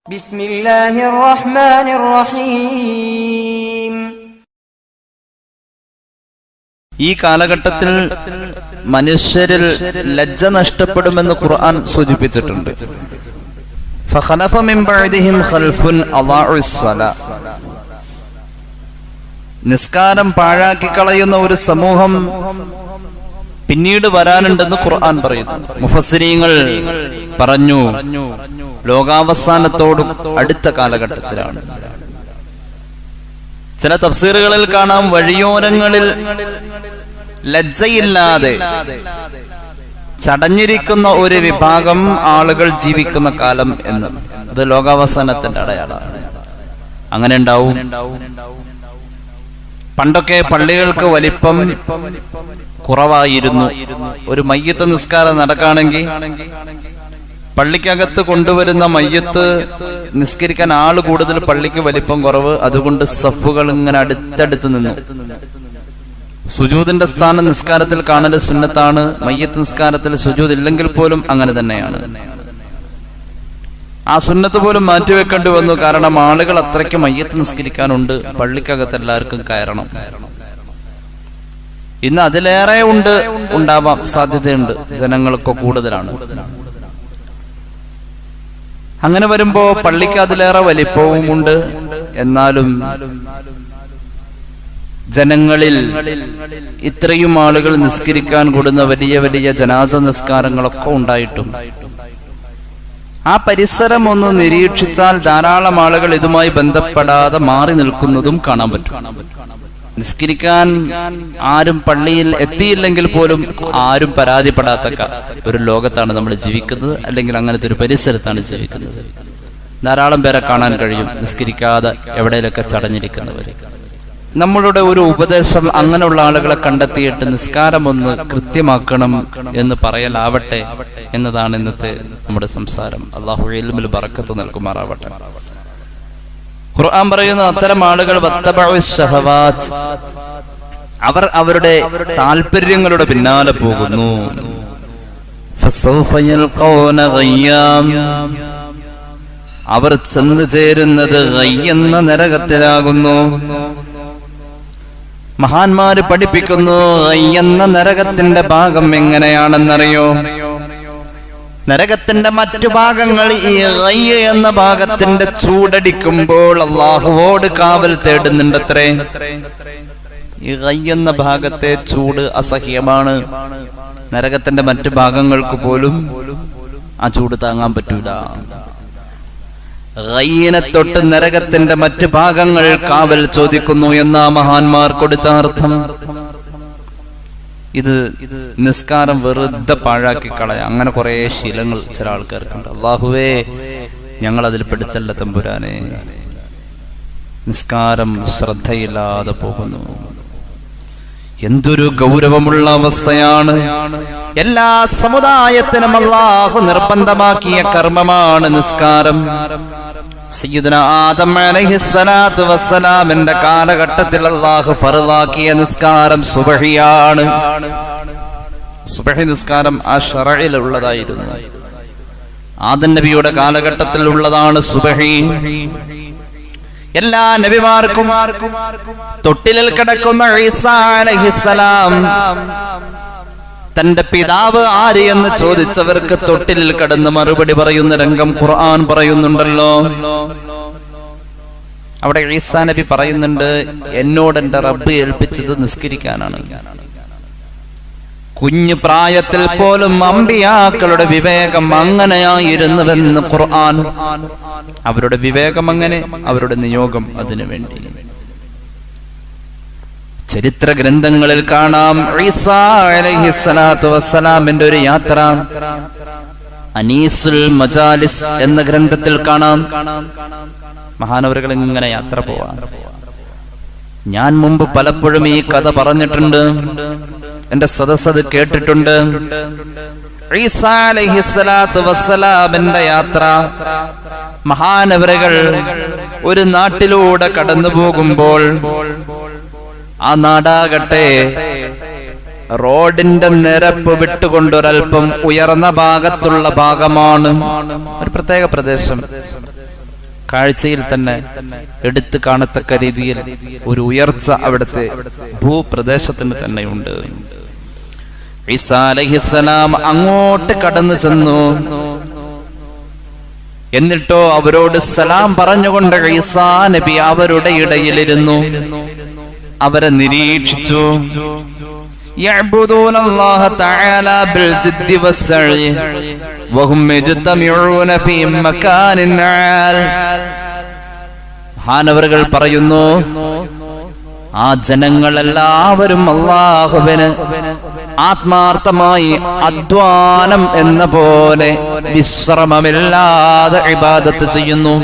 ബിസ്മില്ലാഹിർ റഹ്മാനിർ റഹീം. ഈ കാലഘട്ടത്തിൽ മനുഷ്യരിൽ ലജ്ജ നഷ്ടപ്പെടുമെന്ന് ഖുർആൻ സൂചിപ്പിച്ചിട്ടുണ്ട്. ഫഖലഫ മിൻ ബഅദിഹിം ഖൽഫുൻ അളാഉസ് സ്വലാ. നിസ്കാരം പാഴാക്കി കളയുന്ന ഒരു സമൂഹം പിന്നീട് വരാനുണ്ടെന്ന് ഖുർആൻ പറയുന്നു. മുഫസ്സിരീങ്ങൾ പറഞ്ഞു, ലോകാവസാനത്തോടും അടുത്ത കാലഘട്ടത്തിലാണ്. ചില തഫ്സീറുകളിൽ കാണാം, വഴിയോരങ്ങളിൽ ലജ്ജയില്ലാതെ ചടഞ്ഞിരിക്കുന്ന ഒരു വിഭാഗം ആളുകൾ ജീവിക്കുന്ന കാലം എന്ന്. അത് ലോകാവസാനത്തിന്റെ അടയാളമാണ്. അങ്ങനെ ഉണ്ടാവും. പണ്ടൊക്കെ പള്ളികൾക്ക് വലിപ്പം കുറവായിരുന്നു. ഒരു മയ്യത്ത് നിസ്കാരം നടക്കുകയാണെങ്കിൽ പള്ളിക്കകത്ത് കൊണ്ടുവരുന്ന മയ്യത്ത് നിസ്കരിക്കാൻ ആള് കൂടുതൽ, പള്ളിക്ക് വലിപ്പം കുറവ്. അതുകൊണ്ട് സഫുകൾ ഇങ്ങനെ അടുത്തടുത്ത് നിന്നു. സുജൂദിന്റെ സ്ഥാനം നിസ്കാരത്തിൽ കാണല് സുന്നത്താണ്. മയ്യത്ത് നിസ്കാരത്തിൽ സുജൂദ് ഇല്ലെങ്കിൽ പോലും അങ്ങനെ തന്നെയാണ്. ആ സുന്നത്ത് പോലും മാറ്റിവെക്കേണ്ടി വന്നു. കാരണം ആളുകൾ അത്രയ്ക്ക് മയ്യത്ത് നിസ്കരിക്കാനുണ്ട്. പള്ളിക്കകത്ത് എല്ലാവർക്കും കയറണം. ഇന്ന് അതിലേറെ ഉണ്ടാവാം സാധ്യതയുണ്ട്. ജനങ്ങളൊക്കെ കൂടുതലാണ്. അങ്ങനെ വരുമ്പോ പള്ളിക്ക് അതിലേറെ വലിപ്പവും ഉണ്ട്. എന്നാലും ജനങ്ങളിൽ ഇത്രയും ആളുകൾ നിസ്കരിക്കാൻ കൂടുന്ന വലിയ വലിയ ജനാസ നിസ്കാരങ്ങളൊക്കെ ഉണ്ടായിട്ടും ആ പരിസരം ഒന്ന് നിരീക്ഷിച്ചാൽ ധാരാളം ആളുകൾ ഇതുമായി ബന്ധപ്പെടാതെ മാറി നിൽക്കുന്നതും കാണാൻ പറ്റും. നിസ്കരിക്കാൻ ആരും പള്ളിയിൽ എത്തിയില്ലെങ്കിൽ പോലും ആരും പരാതിപ്പെടാത്ത ഒരു ലോകത്താണ് നമ്മൾ ജീവിക്കുന്നത്. അല്ലെങ്കിൽ അങ്ങനത്തെ ഒരു പരിസരത്താണ് ജീവിക്കുന്നത്. ധാരാളം പേരെ കാണാൻ കഴിയും നിസ്കരിക്കാതെ എവിടെയൊക്കെ ചടഞ്ഞിരിക്കുന്നവർ. നമ്മളുടെ ഒരു ഉപദേശം അങ്ങനെയുള്ള ആളുകളെ കണ്ടെത്തിയിട്ട് നിസ്കാരം ഒന്ന് കൃത്യമാക്കണം എന്ന് പറയലാവട്ടെ എന്നതാണ് ഇന്നത്തെ നമ്മുടെ സംസാരം. അല്ലാഹു ഇൽമിൽ ബറക്കത്ത് നൽകുമാറാവട്ടെ. ഖുർആൻ പറയുന്ന അത്തരം ആളുകൾ അവർ അവരുടെ താല്പര്യങ്ങളുടെ പിന്നാലെ പോകുന്നു. അവർ ചെന്നു ചേരുന്നത് എന്ന നരകത്തിലാകുന്നു. മഹാന്മാര് പഠിപ്പിക്കുന്നു, എന്ന നരകത്തിന്റെ ഭാഗം എങ്ങനെയാണെന്നറിയോ? നരകത്തിന്റെ മറ്റു ഭാഗങ്ങൾ ഈ എന്ന ഭാഗത്തിന്റെ ചൂടടിക്കുമ്പോൾ അള്ളാഹുവോട് കാവൽ തേടുന്നുണ്ടത്രേ. ഈ എന്ന ഭാഗത്തെ ചൂട് അസഹ്യമാണ്. നരകത്തിന്റെ മറ്റു ഭാഗങ്ങൾക്ക് പോലും ആ ചൂട് താങ്ങാൻ പറ്റൂല. ഗയ്യിനെ തൊട്ട് നരകത്തിന്റെ മറ്റു ഭാഗങ്ങൾ കാവൽ ചോദിക്കുന്നു എന്ന മഹാന്മാർ കൊടുത്ത അർത്ഥം. ഇത് നിസ്കാരം വെറുതെ പാഴാക്കി കളയാം. അങ്ങനെ കുറെ ശീലങ്ങൾ ചില ആൾക്കാർക്കുണ്ട്. അല്ലാഹുവേ, ഞങ്ങൾ അതിൽ പെടുത്തല്ല തമ്പുരാനെ. നിസ്കാരം ശ്രദ്ധയില്ലാതെ പോകുന്നു. എന്തൊരു ഗൗരവമുള്ള അവസ്ഥയാണ്. എല്ലാ സമുദായത്തിനും അല്ലാഹു നിർബന്ധമാക്കിയ കർമ്മമാണ് നിസ്കാരം. സയ്യിദുനാ ആദം അലൈഹിസ്സലാത്തു വസ്സലാമിന്റെ കാലഘട്ടത്തിൽ അല്ലാഹു ഫർളാക്കിയ നിസ്കാരം സുബ്ഹിയാണ്. സുബ്ഹി നിസ്കാരം ആ ശറഇൽ ഉള്ളതായിരുന്നു. ആദം നബിയുടെ കാലഘട്ടത്തിൽ ഉള്ളതാണ് സുബ്ഹി. എല്ലാ നബിമാർക്കും തൊട്ടിലിൽ കിടക്കുന്ന ഈസാ അലൈഹിസ്സലാം തന്റെ പിതാവ് ആര് എന്ന് ചോദിച്ചവർക്ക് തൊട്ടിലിൽ കിടന്ന് മറുപടി പറയുന്ന രംഗം ഖുർആൻ പറയുന്നുണ്ടല്ലോ. അവിടെ ഈസാ നബി പറയുന്നുണ്ട്, എന്നോട് എന്റെ റബ്ബ് ഏൽപ്പിച്ചത് നിസ്കരിക്കാനാണ്. കുഞ്ഞു പ്രായത്തിൽ പോലും അമ്പിയാക്കളുടെ വിവേകം അങ്ങനെയായിരുന്നുവെന്ന് ഖുർആൻ. അവരുടെ വിവേകം അങ്ങനെ, അവരുടെ നിയോഗം അതിനു വേണ്ടി. ചരിത്ര ഗ്രന്ഥങ്ങളിൽ കാണാം, ഈസാ അലൈഹിസ്സലാത്തു വസ്സലാമിന്റെ ഒരു യാത്ര അനീസുൽ മജാലിസ് എന്ന ഗ്രന്ഥത്തിൽ കാണാം. മഹാനവറുകൾ ഇങ്ങനെ യാത്ര പോവാ. ഞാൻ മുമ്പ് പലപ്പോഴും ഈ കഥ പറഞ്ഞിട്ടുണ്ട്. എന്റെ സദസ്സ് അത് കേട്ടിട്ടുണ്ട്. ഈസാ അലൈഹിസ്സലാത്തു വസ്സലാമിന്റെ യാത്ര. മഹാനവറുകൾ ഒരു നാട്ടിലൂടെ കടന്നു പോകുമ്പോൾ ആ നാടാകട്ടെ റോഡിന്റെ നിരപ്പ് വിട്ടുകൊണ്ടൊരൽപ്പം ഉയർന്ന ഭാഗത്തുള്ള ഭാഗമാണ്. ഒരു പ്രത്യേക പ്രദേശം. കാഴ്ചയിൽ തന്നെ എടുത്തു കാണത്തക്ക രീതിയിൽ ഒരു ഉയർച്ച അവിടുത്തെ ഭൂപ്രദേശത്തിന് തന്നെയുണ്ട്. ഈസാ അലൈഹിസ്സലാം അങ്ങോട്ട് കടന്നു ചെന്നു. എന്നിട്ടോ അവരോട് സലാം പറഞ്ഞുകൊണ്ട് ഈസാ നബി അവരുടെ ഇടയിലിരുന്നു. അവരെ നിരീക്ഷിച്ചു. يعبدون الله تعالى بالجد والسعي وهم يجتمعون في مكان عال. മഹാനവറുകൾ പറയുന്നു, ആ ജനങ്ങളെല്ലാവരും അല്ലാഹുവിന് ആത്മാർത്ഥമായി അധ്വാനം എന്ന പോലെ വിശ്രമമില്ലാതെ ഇബാദത്ത് ചെയ്യുന്നു.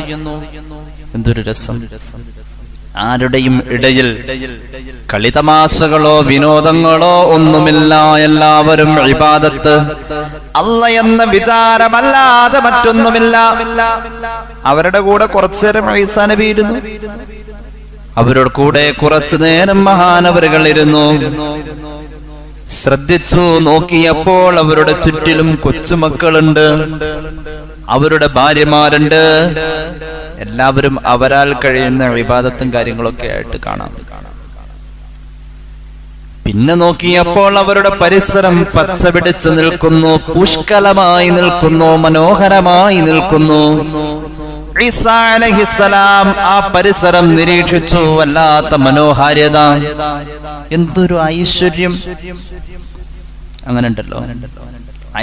എന്തൊരു രസം! ആരുടെയും ഇടയിൽ കളിതമാശകളോ വിനോദങ്ങളോ ഒന്നുമില്ല. എല്ലാവരും ഇബാദത്ത്, അല്ല എന്ന വിചാരമല്ലാതെ മറ്റൊന്നുമില്ല. അവരുടെ കൂടെ കുറച്ചു നേരം ഈസാ നബി ഇരുന്നു. അവരുടെ കൂടെ കുറച്ചു നേരം മഹാനവറുകൾ ഇരുന്നു. ശ്രദ്ധിച്ചു നോക്കിയപ്പോൾ അവരുടെ ചുറ്റിലും കൊച്ചുമക്കളുണ്ട്, അവരുടെ ഭാര്യമാരുണ്ട്. എല്ലാവരും അവരാൽ കഴിയുന്ന ഇബാദത്തും കാര്യങ്ങളൊക്കെ ആയിട്ട് കാണാം. പിന്നെ നോക്കിയപ്പോൾ അവരുടെ പരിസരം പച്ച പിടിച്ചു നിൽക്കുന്നു, പുഷ്കലമായി നിൽക്കുന്നു, മനോഹരമായി നിൽക്കുന്നു. ഈസാ അലൈഹിസ്സലാം ആ പരിസരം നിരീക്ഷിച്ചു. വല്ലാത്ത മനോഹാരിത, എന്തൊരു ഐശ്വര്യം! അങ്ങനെ ഉണ്ടല്ലോ,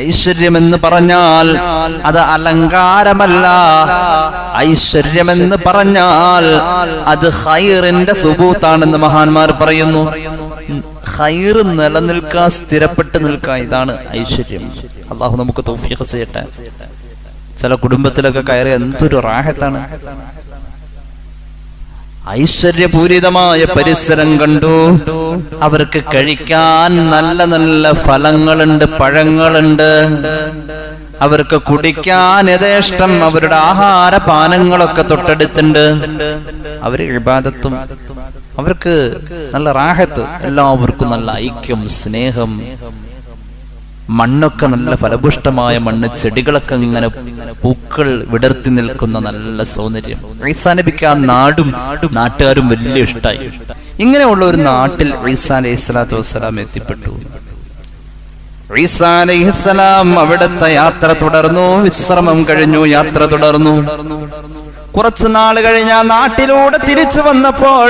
ഐശ്വര്യമെന്ന് പറഞ്ഞാൽ അത് അലങ്കാരമല്ല. ഐശ്വര്യമെന്ന് പറഞ്ഞാൽ അത് ഖൈറിന്റെ സുബൂത്താണെന്ന് മഹാന്മാർ പറയുന്നു. ഖൈർ നിലനിൽക്കാൻ, സ്ഥിരപ്പെട്ട് നിൽക്കാൻ, ഇതാണ് ഐശ്വര്യം. അള്ളാഹു നമുക്ക് തൗഫീഖ് ചെയ്യട്ടെ. ചില കുടുംബത്തിലൊക്കെ കയറി എന്തൊരു റാഹത്താണ്. ഐശ്വര്യപൂരിതമായ പരിസരം കണ്ടു. അവർക്ക് കഴിക്കാൻ നല്ല നല്ല ഫലങ്ങളുണ്ട്, പഴങ്ങളുണ്ട്. അവർക്ക് കുടിക്കാൻ യഥേഷ്ടം അവരുടെ ആഹാരപാനങ്ങളൊക്കെ തൊട്ടടുത്തുണ്ട്. അവര് ഇബാദത്തും, അവർക്ക് നല്ല റാഹത്ത്, എല്ലാവർക്കും നല്ല ഐക്യം, സ്നേഹം. മണ്ണൊക്കെ നല്ല ഫലപുഷ്ടമായ മണ്ണ്, ചെടികളൊക്കെ ഇങ്ങനെ പൂക്കൾ വിടർത്തി നിൽക്കുന്ന നല്ല സൗന്ദര്യം. ഈസാ നബിക്ക് ആ നാടും നാട്ടുകാരും വലിയ ഇഷ്ടമായി. ഇങ്ങനെയുള്ള ഒരു നാട്ടിൽ ഈസാ അലൈഹിസ്സലാത്തു വസ്സലാം എത്തിപ്പെട്ടു. ഈസാ അലൈഹിസ്സലാം അവിടുത്തെ യാത്ര തുടർന്നു. വിശ്രമം കഴിഞ്ഞു, യാത്ര തുടർന്നു. കുറച്ചു നാൾ കഴിഞ്ഞ നാട്ടിലൂടെ തിരിച്ചു വന്നപ്പോൾ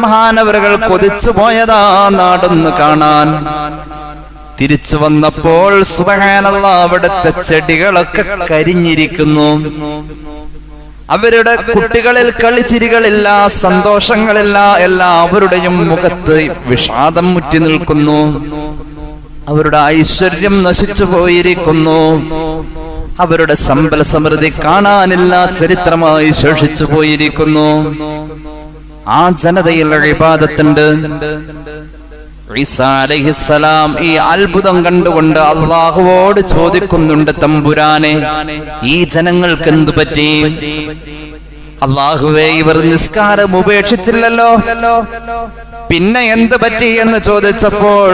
മഹാനവറുകൾ കൊതിച്ചു പോയതാ നാടൊന്ന് കാണാൻ. തിരിച്ചു വന്നപ്പോൾ സുബ്ഹാനല്ലാഹ്, അവിടുത്തെ ചെടികളൊക്കെ കരിഞ്ഞിരിക്കുന്നു. അവരുടെ കുട്ടികളിൽ കളിച്ചിരികളില്ല, സന്തോഷങ്ങളില്ല. എല്ലാവരുടെയും മുഖത്ത് വിഷാദം മുറ്റി നിൽക്കുന്നു. അവരുടെ ഐശ്വര്യം നശിച്ചു പോയിരിക്കുന്നു. അവരുടെ സമ്പൽ സമൃദ്ധി കാണാനില്ല, ചരിത്രമായി ശേഷിച്ചു പോയിരിക്കുന്നു. ആ ജനതയിൽ ഇബാദത്തുണ്ട്. ഈസാ അലൈഹിസ്സലാം ഈ അത്ഭുതം കണ്ടുകൊണ്ട് അല്ലാഹുവോട് ചോദിക്കുന്നുണ്ട്, തമ്പുരാനെ, ഈ ജനങ്ങൾക്ക് എന്തു പറ്റി? അല്ലാഹുവേ, ഇവർ നിസ്കാരം ഉപേക്ഷിച്ചില്ലല്ലോ, പിന്നെ എന്ത് പറ്റി എന്ന് ചോദിച്ചപ്പോൾ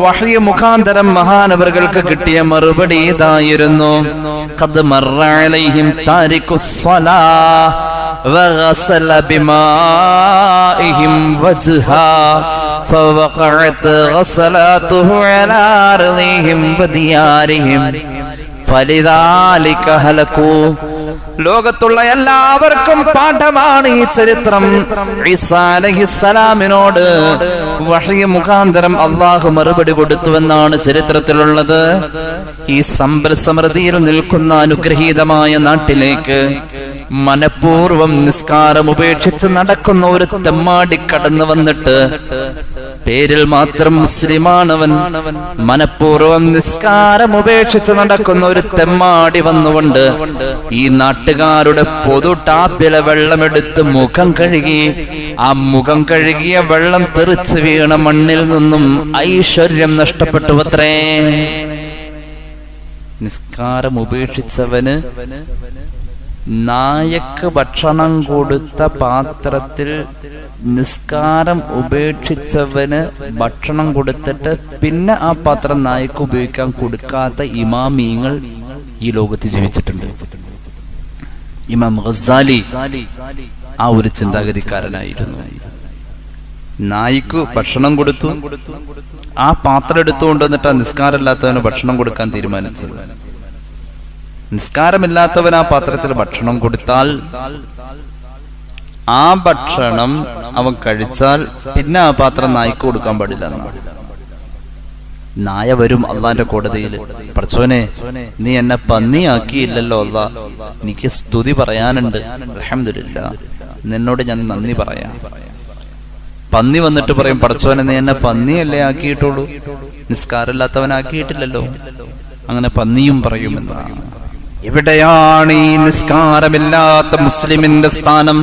വഹ്യ് മുഖാന്തരം മഹാനവറുകൾക്ക് കിട്ടിയ മറുപടി ഇതായിരുന്നു: ഖദ് മർറ അലൈഹിം താരിഖുസ്സലാ വഗസല ബിമാഇഹിം വജ്ഹാ فوقعت غسلاته على أرضهم وديارهم فلذلك هلكوا. ലോകത്തുള്ള എല്ലാവർക്കും പാഠമാണ് ഈ ചരിത്രം. ഈസാ അലൈഹിസ്സലാമിനോട് വഹ്യ് മുഖാന്തരം അല്ലാഹു മറുപടി കൊടുത്തുവെന്നാണ് ചരിത്രത്തിലുള്ളത്. ഈ സമ്പൽ സമൃദ്ധിയിൽ നിൽക്കുന്ന അനുഗ്രഹീതമായ നാട്ടിലേക്ക് മനഃപൂർവം നിസ്കാരം ഉപേക്ഷിച്ച് നടക്കുന്ന ഒരു തെമ്മാടി കടന്നു വന്നിട്ട്, പേരിൽ മാത്രം മുസ്ലിമാണവൻ, മനഃപൂർവം നിസ്കാരം ഉപേക്ഷിച്ച് നടക്കുന്ന ഒരു തെമ്മാടി വന്നുകൊണ്ട് ഈ നാട്ടുകാരുടെ പൊതു ടാപ്പിലെ വെള്ളമെടുത്ത് മുഖം കഴുകി, ആ മുഖം കഴുകിയ വെള്ളം തെറിച്ച് വീണ മണ്ണിൽ നിന്നും ഐശ്വര്യം നഷ്ടപ്പെട്ടു അത്രേ. നിസ്കാരം ഉപേക്ഷിച്ചവന് നായക്ക് ഭക്ഷണം കൊടുത്ത പാത്രത്തിൽ നിസ്കാരം ഉപേക്ഷിച്ചവന് ഭക്ഷണം കൊടുത്തിട്ട് പിന്നെ ആ പാത്രം നായക്ക് ഉപയോഗിക്കാൻ കൊടുക്കാത്ത ഇമാമീങ്ങൾ ഈ ലോകത്ത് ജീവിച്ചിട്ടുണ്ട്. ഇമാം ഗസാലി ആ ഒരു ചിന്താഗതിക്കാരനായിരുന്നു. നായിക്ക് ഭക്ഷണം കൊടുത്തു, ആ പാത്രം എടുത്തുകൊണ്ടുവന്നിട്ട് നിസ്കാരമില്ലാത്തവന് ഭക്ഷണം കൊടുക്കാൻ തീരുമാനിച്ചത്. നിസ്കാരമില്ലാത്തവൻ ആ പാത്രത്തിൽ ഭക്ഷണം കൊടുത്താൽ ആ ഭക്ഷണം അവൻ കഴിച്ചാൽ പിന്നെ ആ പാത്രം നായ്ക്ക് കൊടുക്കാൻ പാടില്ല എന്നാണ്. നായ വരും അള്ളാന്റെ കോടതിയിൽ, പടച്ചോനെ നീ എന്നെ പന്നിയാക്കിയില്ലല്ലോ അല്ലാ, എനിക്ക് സ്തുതി പറയാനുണ്ട്, അൽഹംദുലില്ലാ, നിന്നോട് ഞാൻ നന്ദി പറയാം. പന്നി വന്നിട്ട് പറയും, പടച്ചോനെ നീ എന്നെ പന്നിയല്ലേ ആക്കിയിട്ടുള്ളൂ, നിസ്കാരമില്ലാത്തവനാക്കിയിട്ടില്ലല്ലോ. അങ്ങനെ പന്നിയും പറയുമെന്നാണ്. എവിടെയാണ് ഈ നിസ്കാരമില്ലാത്ത മുസ്ലിമിന്റെ സ്ഥാനം?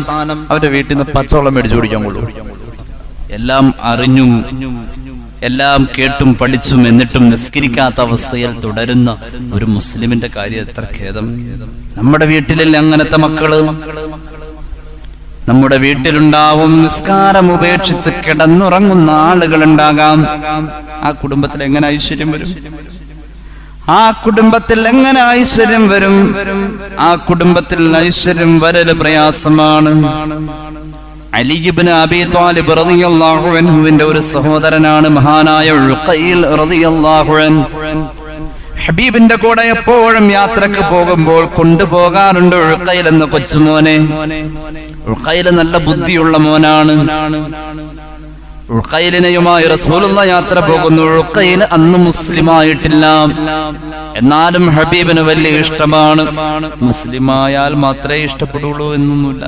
അവരുടെ വീട്ടിൽ നിന്ന് പച്ചവെള്ളം മേടിച്ചു കുടിക്കാൻ കൊള്ളൂ. എല്ലാം അറിഞ്ഞും എല്ലാം കേട്ടും പഠിച്ചും എന്നിട്ടും നിസ്കരിക്കാത്ത അവസ്ഥയിൽ തുടരുന്ന ഒരു മുസ്ലിമിന്റെ കാര്യം എത്ര ഖേദം. നമ്മുടെ വീട്ടിലല്ലേ അങ്ങനത്തെ മക്കള്? നമ്മുടെ വീട്ടിലുണ്ടാവും നിസ്കാരം ഉപേക്ഷിച്ച് കിടന്നുറങ്ങുന്ന ആളുകൾ ഉണ്ടാകാം. ആ കുടുംബത്തിൽ എങ്ങനെ ഐശ്വര്യം വരും? ആ കുടുംബത്തിൽ എങ്ങനെ ഐശ്വര്യം വരും? ആ കുടുംബത്തിൽ ഐശ്വര്യം വരല് പ്രയാസമാണ്. അലി ഇബ്നു അബീ ത്വാലിബ് റളിയല്ലാഹു അൻഹുവിന്റെ ഒരു സഹോദരനാണ് മഹാനായ ഉഖൈൽ റളിയല്ലാഹു അൻഹു. ഹബീബിന്റെ കൂടെ എപ്പോഴും യാത്രക്ക് പോകുമ്പോൾ കൊണ്ടുപോകാറുണ്ട് ഉഖൈൽ എന്ന കൊച്ചുമോനെ. ഉഖൈൽ നല്ല ബുദ്ധിയുള്ള മോനാണ്. ഉഖൈലിനെയുമായി റസൂലുള്ളാഹി യാത്ര പോകുന്നു. ഉഖൈൽ അന്ന് മുസ്ലിമായിട്ടില്ല, എന്നാലും ഹബീബിന് വലിയ ഇഷ്ടമാണ്. മുസ്ലിമായാൽ മാത്രമേ ഇഷ്ടപ്പെടുള്ളൂ എന്നൊന്നുമില്ല.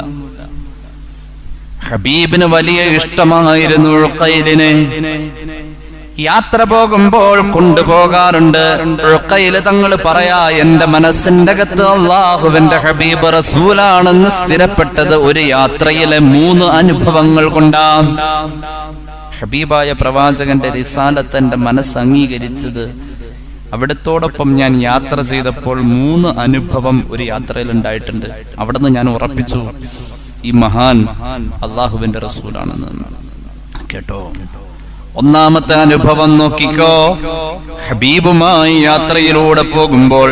ഹബീബിന് വലിയ ഇഷ്ടമായിരുന്നു ഉഖൈലിനെ. യാത്ര പോകുമ്പോൾ കൊണ്ടുപോകാറുണ്ട്. ഉഖൈല് തങ്ങൾ പറയാ, എന്റെ മനസ്സിന്റെ അകത്ത് അല്ലാഹുവിന്റെ ഹബീബ് റസൂലാണെന്ന് സ്ഥിരപ്പെട്ടത് ഒരു യാത്രയിലെ 3 അനുഭവങ്ങൾ കൊണ്ടാണ്. ഹബീബായ പ്രവാചകന്റെ റിസാലത്ത് എന്റെ മനസ്സ് അംഗീകരിച്ചത് അവിടത്തോടൊപ്പം ഞാൻ യാത്ര ചെയ്തപ്പോൾ 3 അനുഭവം ഒരു യാത്രയിൽ ഉണ്ടായിട്ടുണ്ട്. അവിടുന്ന് ഞാൻ ഉറപ്പിച്ചു ഈ മഹാൻ അല്ലാഹുവിന്റെ റസൂലാണെന്ന്. കേട്ടോ, ഒന്നാമത്തെ അനുഭവം നോക്കിക്കോ. ഹബീബുമായി യാത്രയിലൂടെ പോകുമ്പോൾ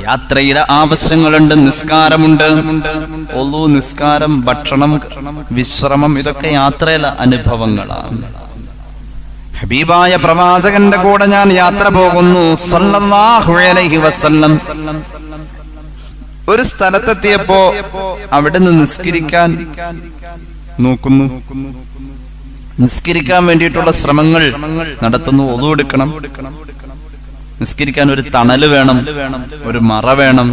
യാത്രയിലെ ആവശ്യങ്ങളുണ്ട്, നിസ്കാരമുണ്ട്, ഒളു, നിസ്കാരം, ഭക്ഷണം, വിശ്രമം, ഇതൊക്കെ യാത്രയിലെ അനുഭവങ്ങളാണ്. ഹബീബായ പ്രവാചകന്റെ കൂടെ ഞാൻ യാത്ര പോകുന്നു സല്ലല്ലാഹു അലൈഹി വസല്ലം. ഒരു സ്ഥലത്തെത്തിയപ്പോ അവിടുന്ന് നിസ്കരിക്കാൻ നോക്കുന്നു. നിസ്കരിക്കാൻ വേണ്ടിയിട്ടുള്ള ശ്രമങ്ങൾ നടത്തുന്നു. ഒളു എടുക്കണം, നിസ്കരിക്കാൻ ഒരു തണല് വേണം, ഒരു മറ വേണം.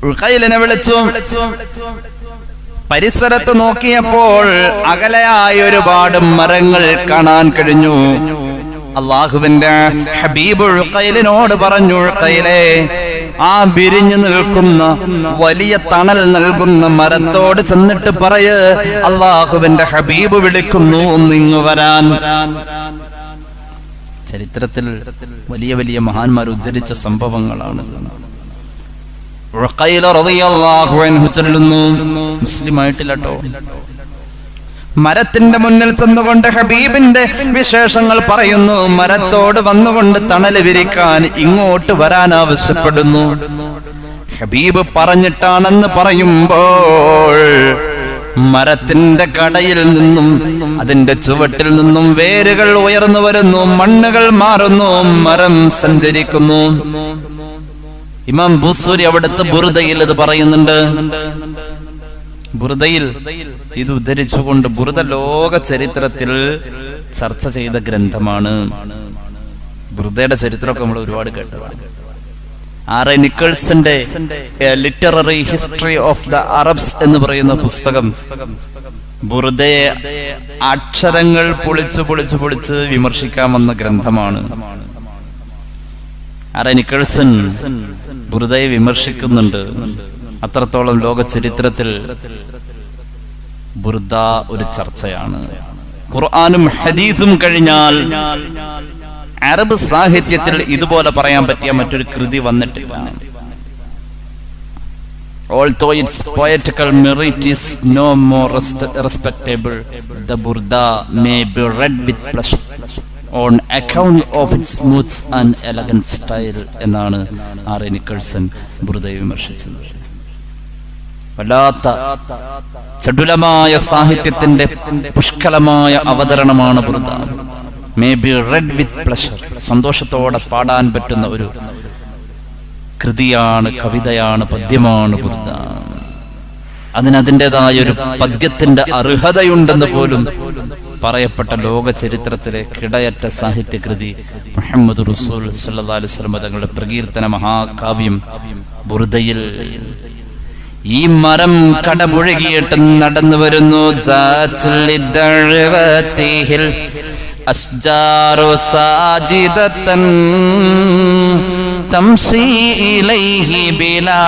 ഉഖൈലിനെ വിളിച്ചു. പരിസരത്ത് നോക്കിയപ്പോൾ അകലെയായ ഒരുപാട് മരങ്ങൾ കാണാൻ കഴിഞ്ഞു. അല്ലാഹുവിന്റെ ഹബീബ് ഉഖൈലിനോട് പറഞ്ഞു, ഉഖൈലേ, ആ വിരിഞ്ഞു നിൽക്കുന്ന വലിയ തണൽ നൽകുന്ന മരത്തോട് ചെന്നിട്ട് പറയ്, അല്ലാഹുവിന്റെ ഹബീബ് വിളിക്കുന്നു, ഒന്നിങ്ങു വരാൻ. ചരിത്രത്തിൽ വലിയ വലിയ മഹാന്മാർ ഉദ്ധരിച്ച സംഭവങ്ങളാണ്. ഉഖൈൽ റളിയല്ലാഹു അൻഹു ചൊല്ലുന്നു, മുസ്ലിമായിട്ടില്ലട്ടോ, മരത്തിന്റെ മുന്നിൽ ചെന്നുകൊണ്ട് ഹബീബിന്റെ വിശേഷങ്ങൾ പറയുന്നു. മരത്തോട് വന്നുകൊണ്ട് തണല് വിരിക്കാൻ ഇങ്ങോട്ട് വരാൻ ആവശ്യപ്പെടുന്നു. ഹബീബ് പറഞ്ഞിട്ടാണെന്ന് പറയുമ്പോൾ മരത്തിന്റെ കടയിൽ നിന്നും അതിന്റെ ചുവട്ടിൽ നിന്നും വേരുകൾ ഉയർന്നു വരുന്നു, മണ്ണുകൾ മാറുന്നു, മരം സഞ്ചരിക്കുന്നു. ഇമാം ബുസൂരി അവിടുത്തെ ബുർദയിൽ ഇത് പറയുന്നുണ്ട്. ബുർദയിൽ ഇത് ഉദ്ധരിച്ചുകൊണ്ട്, ബുർദ ലോക ചരിത്രത്തിൽ ചർച്ച ചെയ്ത ഗ്രന്ഥമാണ്. ബുർദയുടെ ചരിത്രമൊക്കെ നമ്മൾ ഒരുപാട് കേട്ടതാണ്. ആർ.എ. നിക്കൾസന്റെ literary history of the Arabs എന്ന് പറയുന്ന പുസ്തകം ബുർദയെ അക്ഷരങ്ങൾ പൊളിച്ചു പൊളിച്ചു പൊളിച്ച് വിമർശിക്കാൻ വന്ന ഗ്രന്ഥമാണ്. ആർ.എ. നിക്കൾസൺ ബുർദയെ വിമർശിക്കുന്നുണ്ട്. അത്രത്തോളം ലോക ചരിത്രത്തിൽ ബുർദ ഒരു ചർച്ചയാണ്. ഖുർആനും ഹദീസും കഴിഞ്ഞാൽ അറബ് സാഹിത്യത്തിൽ ഇതുപോലെ പറയാൻ പറ്റിയ മറ്റൊരു കൃതി വന്നിട്ടില്ല. Although its poetical merit is no more respectable, the Burda may be read with pleasure on account of its smooth and elegant style എന്നാണ് ആർ.എ. നിക്കൾസൺ ബുർദയെ വിമർശിച്ചത്. വല്ലാത്ത ചടുലമായ സാഹിത്യത്തിന്റെ പുഷ്കലമായ അവതരണമാണ് Burda. May be read with pleasure, സന്തോഷത്തോടെ പാടാൻ പറ്റുന്ന ഒരു കൃതിയാണ്, കവിതയാണ്, പദ്യമാണ് ബുർദ. അതിനതിൻ്റെതായ ഒരു പദ്യത്തിന്റെ അർഹതയുണ്ടെന്ന് പോലും പറയപ്പെട്ട ലോക ചരിത്രത്തിലെ കിടയറ്റ സാഹിത്യകൃതി മുഹമ്മദ് റസൂൽ സല്ലല്ലാഹു അലൈഹി വസല്ലം തങ്ങളുടെ പ്രകീർത്തന മഹാകാവ്യം ബുർദയിൽ ഈ മരം കടപുഴകിയിട്ട് നടന്നു വരുന്നു. അസ്ജാറു സാജിദതൻ തംശി ഇലൈഹി ബിലാ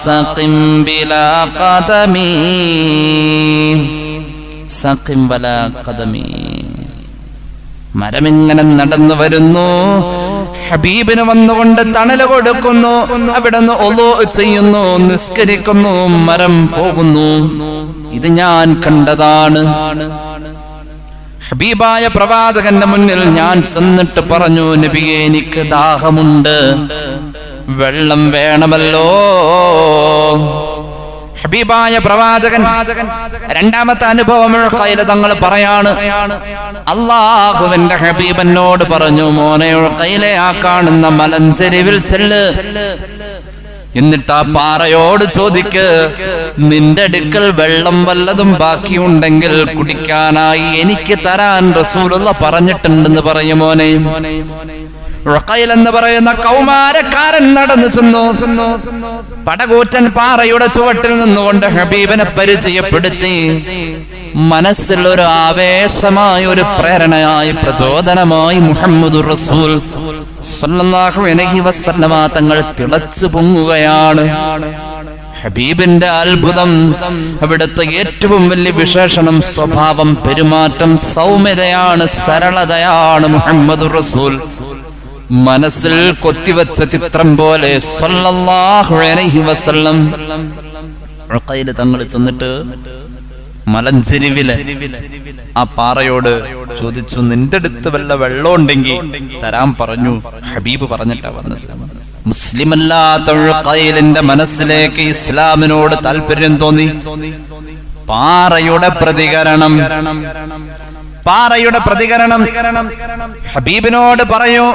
സഖിം ബിലാ ഖദമി സഖിം വലാ ഖദമി. മരമിങ്ങനെ നടന്നു വരുന്നു, ഹബീബിന് വന്നുകൊണ്ട് തണല് കൊടുക്കുന്നു, അവിടുന്ന് ഒളൂ ചെയ്യുന്നു, നിസ്കരിക്കുന്നു, മരം പോകുന്നു. ഇത് ഞാൻ കണ്ടതാണ്. ഹബീബായ പ്രവാചകന്റെ മുന്നിൽ ഞാൻ ചെന്നിട്ട് പറഞ്ഞു, നബിയേ, എനിക്ക് ദാഹമുണ്ട്, വെള്ളം വേണമല്ലോ. ഹബീബായ പ്രവാചകൻ രണ്ടാമത്തെ അനുഭവം തങ്ങൾ പറയാണ്, അല്ലാഹുവിന്റെ ഹബീബനോട് പറഞ്ഞു, മോനെ ഉൾക്കയിലെ ആ കാണുന്ന മലഞ്ചെരിവിൽ ചെല്ല്, എന്നിട്ട് ആ പാറയോട് ചോദിക്ക്, നിന്റെ അടുക്കൽ വെള്ളം വല്ലതും ബാക്കിയുണ്ടെങ്കിൽ കുടിക്കാനായി എനിക്ക് തരാൻ റസൂലുള്ള പറഞ്ഞിട്ടുണ്ടെന്ന് പറയും. മോനെ ഉഖൈൽ എന്ന് പറയുന്ന കൗമാരക്കാരൻ നടന്നു ചെന്നു. പടകൂറ്റൻ പാറയുടെ ചുവട്ടിൽ നിന്നുകൊണ്ട് ഹബീബിനെ പരിചയപ്പെടുത്തി. മനസ്സിൽ ഒരു ആവേശമായ, ഒരു പ്രേരണയായി, പ്രചോദനമായി മുഹമ്മദുർ റസൂൽ സ്വല്ലല്ലാഹു അലൈഹി വസല്ലമ തങ്ങൾ തിളച്ചു പൊങ്ങുകയാണ്. ഹബീബിന്റെ അത്ഭുതം, അവിടുത്തെ ഏറ്റവും വലിയ വിശേഷണം സ്വഭാവം, പെരുമാറ്റം, സൗമ്യതയാണ്, സരളതയാണ്. മുഹമ്മദുർ റസൂൽ മനസ്സിൽ കൊത്തിവെച്ച ചിത്രം പോലെ സ്വല്ലല്ലാഹു അലൈഹി വസല്ലം. ഉഖൈൽ തങ്ങൾ ചെന്നിട്ട് മലഞ്ചെരിവിലെ ആ പാറയോട് ചോദിച്ചു, നിന്റെ അടുത്ത് വല്ല വെള്ളം ഉണ്ടെങ്കിൽ തരാൻ പറഞ്ഞു. ഹബീബ് പറഞ്ഞിട്ടാ വന്നത്. മുസ്ലിമല്ലാത്ത ഉഖൈലിന്റെ മനസ്സിലേക്ക് ഇസ്ലാമിനോട് താല്പര്യം തോന്നി. പാറയുടെ പ്രതികരണം ഹബീബിനോട് പറയൂ,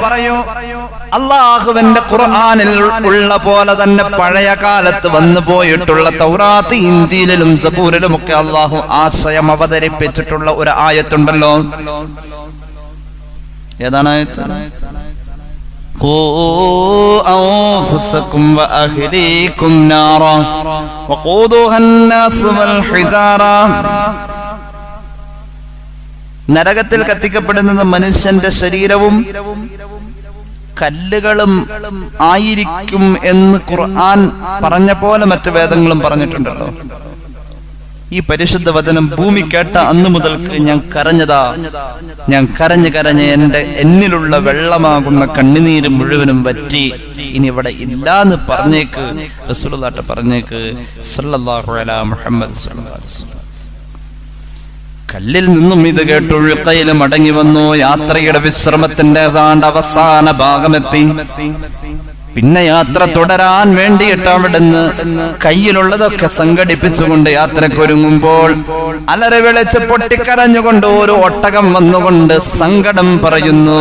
അല്ലാഹുവിന്റെ ഖുർആനിൽ ഉള്ള പോലെ തന്നെ പഴയ കാലത്ത് വന്നു പോയിട്ടുള്ള തൗറാത്ത്, ഇഞ്ചീലിലും സബൂറിലും ഒക്കെ അല്ലാഹു ആശയം അവതരിപ്പിച്ചിട്ടുള്ള ഒരു ആയത്തുണ്ടല്ലോ. ഏതാണ് ആയത്ത്? ഖൂ അൻഫുസകും വഅഹ്ലീകും നാറാ വഖൂദുഹൻ നാസ് വൽ ഹിജാറ. നരകത്തിൽ കത്തിക്കപ്പെടുന്നത് മനുഷ്യന്റെ ശരീരവും കല്ലുകളും ആയിരിക്കും എന്ന് ഖുർആൻ പറഞ്ഞ പോലെ മറ്റു വേദങ്ങളും പറഞ്ഞിട്ടുണ്ടല്ലോ. ഈ പരിശുദ്ധ വചനം ഭൂമി കേട്ട അന്നു മുതൽക്ക് ഞാൻ കരഞ്ഞതാ. ഞാൻ കരഞ്ഞ് എന്നിലുള്ള വെള്ളമാകുന്ന കണ്ണുനീര് മുഴുവനും വറ്റി. ഇനി ഇവിടെ ഇല്ലാന്ന് പറഞ്ഞേക്ക് റസൂലുള്ളാഹി പറഞ്ഞേക്ക് സല്ലല്ലാഹു അലാ മുഹമ്മദ് സല്ലല്ലാഹു അലൈഹി വസല്ലം. കല്ലിൽ നിന്നും ഇത് കേട്ട് ഉഖൈൽ മടങ്ങി വന്നു. യാത്രയുടെ വിശ്രമത്തിന്റെ അവസാന ഭാഗമെത്തി. പിന്നെ യാത്ര തുടരാൻ വേണ്ടിയിട്ട് അവിടുന്ന് കയ്യിലുള്ളതൊക്കെ സംഘടിപ്പിച്ചുകൊണ്ട് യാത്രക്കൊരുങ്ങുമ്പോൾ അലറി വിളിച്ച് പൊട്ടിക്കരഞ്ഞുകൊണ്ട് ഒരു ഒട്ടകം വന്നുകൊണ്ട് സങ്കടം പറയുന്നു.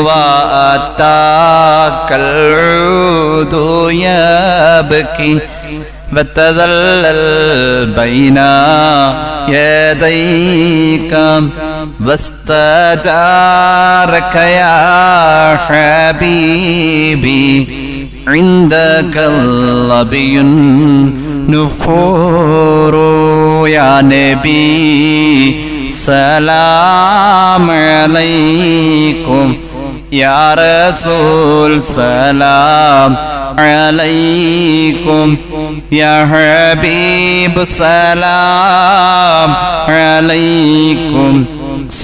وتذلل بين يديك واستجارك يا حبيبي عندك اللبي النفور يا نبي سلام عليكم يا رسول سلام عليكم يا حبيب سلام عليكم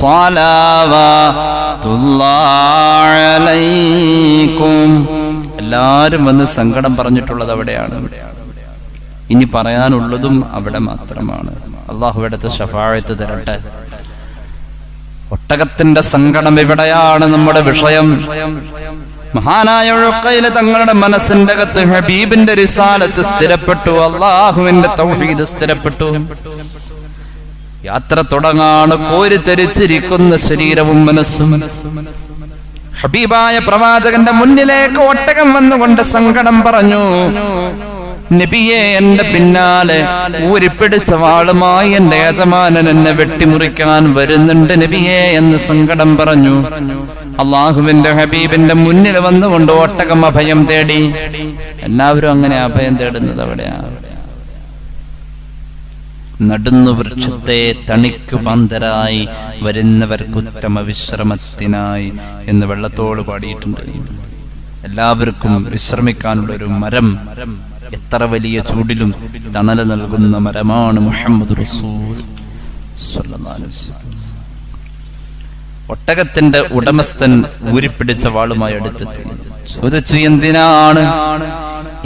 صلوات الله عليكم. എല്ലാവരും വന്ന് സങ്കടം പറഞ്ഞിട്ടുള്ളത് അവിടെയാണ്. ഇനി പറയാനുള്ളതും അവിടെ മാത്രമാണ്. അല്ലാഹു അവിടുത്തെ ശഫാഅത്ത് തരട്ടെ. ഒട്ടകത്തിന്റെ സങ്കടം എവിടെയാണ് നമ്മുടെ വിഷയം? മഹാനായ ഉഖൈല തങ്ങളുടെ മനസ്സിന്റെ അകത്ത് ഹബീബിന്റെ റിസാലത്ത് സ്ഥിരപ്പെട്ടു, അല്ലാഹുവിന്റെ തൗഹീദ് സ്ഥിരപ്പെട്ടു. യാത്ര തുടങ്ങാണ്, കോരിത്തെരിച്ചിരിക്കുന്ന ശരീരവും മനസ്സും. ഹബീബായ പ്രവാചകന്റെ മുന്നിലേക്ക് ഒട്ടകം വന്നുകൊണ്ട് സങ്കടം പറഞ്ഞു, നബിയെ, എന്റെ പിന്നാലെ ഊരിപ്പിടിച്ച വാളുമായി എന്റെ യജമാനൻ എന്നെ വെട്ടിമുറിക്കാൻ വരുന്നുണ്ട് നബിയെ എന്ന് സങ്കടം പറഞ്ഞു. അള്ളാഹുവിന്റെ ഹബീബിന്റെ മുന്നിൽ വന്നുകൊണ്ട് ഒട്ടകം അഭയം തേടി. എല്ലാവരും അങ്ങനെ അഭയം തേടുന്നത് അവിടെയാണ്. നടുന്നു വൃക്ഷത്തെ തണിക്കു പാന്തരായി വരുന്നവർക്ക് ഉത്തമ വിശ്രമത്തിനായി എന്ന് വെള്ളത്തോട് പാടിയിട്ടുണ്ട്. എല്ലാവർക്കും വിശ്രമിക്കാനുള്ള ഒരു മരം, എത്ര വലിയ ചൂടിലും തണല് നൽകുന്ന മരമാണ് മുഹമ്മദ് റസൂൽ സ്വല്ലല്ലാഹു അലൈഹി വസല്ലം. ഒട്ടകത്തിന്റെ ഉടമസ്ഥൻ ഊരിപ്പിടിച്ച വാളുമായി അടുത്തെത്തി ചോദിച്ചു, എന്തിനാണ്